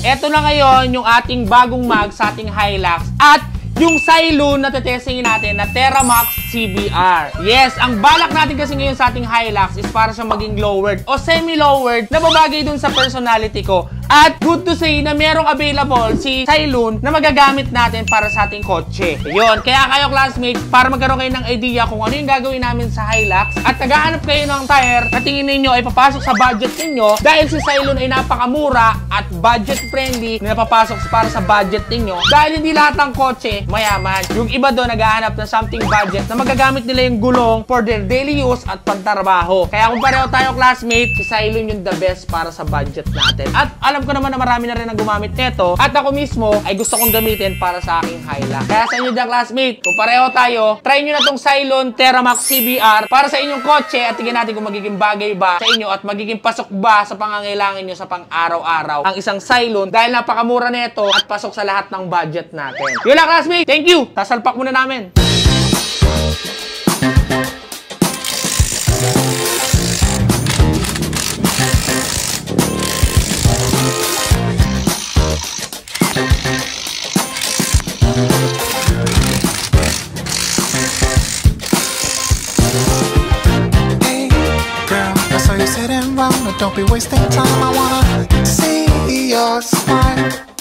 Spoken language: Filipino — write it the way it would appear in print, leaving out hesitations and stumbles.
eto na ngayon yung ating bagong mag sa ating Hilux at yung Cylon na tetestingin natin na TerraMax CBR. Yes, ang balak natin kasi ngayon sa ating Hilux is para siya maging lowered o semi-lowered na babagay dun sa personality ko. At good to say na merong available si Cylon na magagamit natin para sa ating kotse. Yun, kaya kayo classmates, para magkaroon kayo ng idea kung ano yung gagawin namin sa Hilux at naghahanap kayo ng tire na tingin ninyo ay papasok sa budget ninyo dahil si Cylon ay napakamura at budget friendly na napapasok para sa budget ninyo dahil hindi lahat ng kotse mayaman. Yung iba doon naghahanap ng something budget na magagamit nila yung gulong for their daily use at pantrabaho. Kaya kung pareho tayo classmates, si Cylon yung the best para sa budget natin. At alam ko naman na marami na rin ang gumamit nito at ako mismo ay gusto kong gamitin para sa aking Hilux. Kaya sa inyo dyan classmate, kung pareho tayo, try nyo na tong Cylon TerraMax CBR para sa inyong kotse at tingnan natin kung magiging bagay ba sa inyo at magiging pasok ba sa pangangailangan nyo sa pang-araw-araw ang isang Cylon dahil napakamura nito at pasok sa lahat ng budget natin. Yun lang classmate! Thank you! Tasalpak muna namin. Hey girl, I saw you sitting round, don't be wasting time. I wanna see your smile.